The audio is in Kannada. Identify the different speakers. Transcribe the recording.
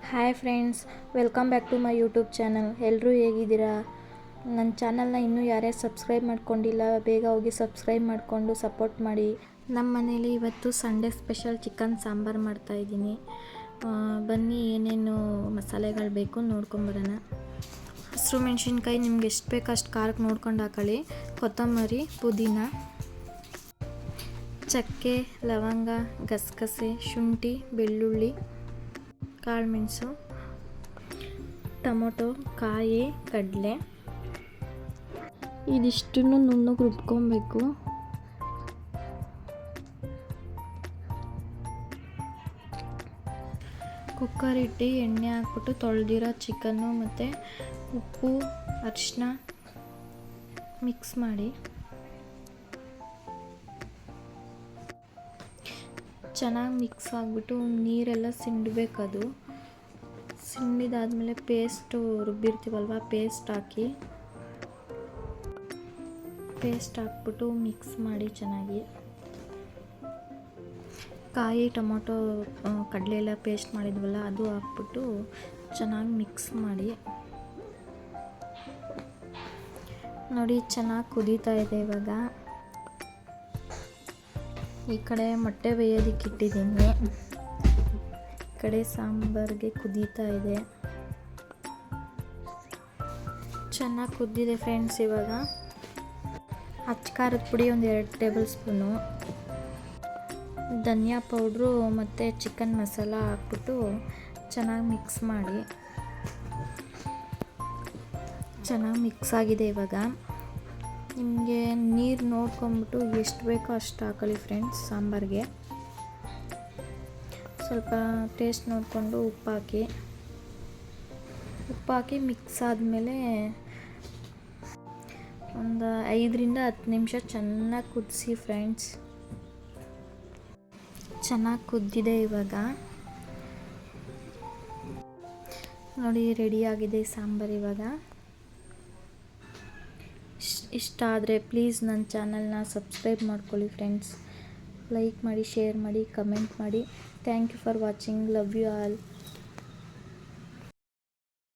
Speaker 1: Hi friends, welcome back to my YouTube channel. ಎಲ್ಲರೂ ಹೇಗಿದ್ದೀರಾ? ನನ್ನ ಚಾನಲ್ನ ಇನ್ನೂ ಯಾರ್ಯಾರು ಸಬ್ಸ್ಕ್ರೈಬ್ ಮಾಡ್ಕೊಂಡಿಲ್ಲ, ಬೇಗ ಹೋಗಿ ಸಬ್ಸ್ಕ್ರೈಬ್ ಮಾಡಿಕೊಂಡು ಸಪೋರ್ಟ್ ಮಾಡಿ. ನಮ್ಮ ಮನೇಲಿ ಇವತ್ತು ಸಂಡೇ ಸ್ಪೆಷಲ್ ಚಿಕನ್ ಸಾಂಬಾರು ಮಾಡ್ತಾಯಿದ್ದೀನಿ. ಬನ್ನಿ ಏನೇನು ಮಸಾಲೆಗಳು ಬೇಕು ನೋಡ್ಕೊಂಬರೋಣ. ಹಸಿರು ಮೆಣಸಿನ್ಕಾಯಿ ನಿಮ್ಗೆ ಎಷ್ಟು ಬೇಕು ಅಷ್ಟು ಖಾರಕ್ಕೆ ನೋಡ್ಕೊಂಡು ಹಾಕೊಳ್ಳಿ. ಕೊತ್ತಂಬರಿ, ಪುದೀನ, ಚಕ್ಕೆ, ಲವಂಗ, ಗಸಗಸೆ, ಶುಂಠಿ, ಬೆಳ್ಳುಳ್ಳಿ, ಕಾಳುಮೆಣಸು, ಟೊಮೊಟೊ, ಕಾಯಿ, ಕಡಲೆ ಇದಿಷ್ಟನ್ನು ನುಣ್ಣಗೆ ರುಬ್ಕೊಬೇಕು. ಕುಕ್ಕರ್ ಇಟ್ಟು ಎಣ್ಣೆ ಹಾಕ್ಬಿಟ್ಟು ತೊಳೆದಿರೋ ಚಿಕನ್ನು ಮತ್ತು ಉಪ್ಪು, ಅರಿಶಿನ ಮಿಕ್ಸ್ ಮಾಡಿ ಚೆನ್ನಾಗಿ ಮಿಕ್ಸ್ ಆಗಿಬಿಟ್ಟು ನೀರೆಲ್ಲ ಸಿಂಡಬೇಕದು. ಸಿಂಡಿದಾದ್ಮೇಲೆ ಪೇಸ್ಟು ರುಬ್ಬಿರ್ತೀವಲ್ವ, ಪೇಸ್ಟ್ ಹಾಕ್ಬಿಟ್ಟು ಮಿಕ್ಸ್ ಮಾಡಿ ಚೆನ್ನಾಗಿ. ಕಾಯಿ, ಟೊಮೊಟೊ, ಕಡಲೆ ಎಲ್ಲ ಪೇಸ್ಟ್ ಮಾಡಿದ್ವಲ್ಲ ಅದು ಹಾಕ್ಬಿಟ್ಟು ಚೆನ್ನಾಗಿ ಮಿಕ್ಸ್ ಮಾಡಿ. ನೋಡಿ ಚೆನ್ನಾಗಿ ಕುದೀತಾ ಇದೆ ಇವಾಗ. ಈ ಕಡೆ ಮೊಟ್ಟೆ ಬೇಯೋದಕ್ಕೆ ಇಟ್ಟಿದ್ದೀನಿ, ಈ ಕಡೆ ಸಾಂಬಾರಿಗೆ ಕುದೀತಾ ಇದೆ. ಚೆನ್ನಾಗಿ ಕುದ್ದಿದೆ ಫ್ರೆಂಡ್ಸ್. ಇವಾಗ ಅಚ್ಚ ಖಾರದ ಪುಡಿ ಒಂದು 2 ಟೇಬಲ್ ಸ್ಪೂನು, ಧನಿಯಾ ಪೌಡ್ರು ಮತ್ತು ಚಿಕನ್ ಮಸಾಲ ಹಾಕ್ಬಿಟ್ಟು ಚೆನ್ನಾಗಿ ಮಿಕ್ಸ್ ಮಾಡಿ. ಚೆನ್ನಾಗಿ ಮಿಕ್ಸ್ ಆಗಿದೆ. ಇವಾಗ ನಿಮಗೆ ನೀರು ನೋಡ್ಕೊಂಬಿಟ್ಟು ಎಷ್ಟು ಬೇಕೋ ಅಷ್ಟು ಹಾಕೊಳ್ಳಿ ಫ್ರೆಂಡ್ಸ್. ಸಾಂಬಾರಿಗೆ ಸ್ವಲ್ಪ ಟೇಸ್ಟ್ ನೋಡಿಕೊಂಡು ಉಪ್ಪು ಹಾಕಿ ಮಿಕ್ಸ್ ಆದಮೇಲೆ ಒಂದು 5-10 ನಿಮಿಷ ಚೆನ್ನಾಗಿ ಕುದಿಸಿ ಫ್ರೆಂಡ್ಸ್. ಚೆನ್ನಾಗಿ ಕುದ್ದಿದೆ ಇವಾಗ. ನೋಡಿ ರೆಡಿಯಾಗಿದೆ ಸಾಂಬಾರು ಇವಾಗ. ಇಷ್ಟ ಆದರೆ ಪ್ಲೀಸ್ ನನ್ನ ಚಾನಲ್ನ ಸಬ್ಸ್ಕ್ರೈಬ್ ಮಾಡ್ಕೊಳ್ಳಿ ಫ್ರೆಂಡ್ಸ್. ಲೈಕ್ ಮಾಡಿ, ಶೇರ್ ಮಾಡಿ, ಕಮೆಂಟ್ ಮಾಡಿ. Thank you for watching. Love you all.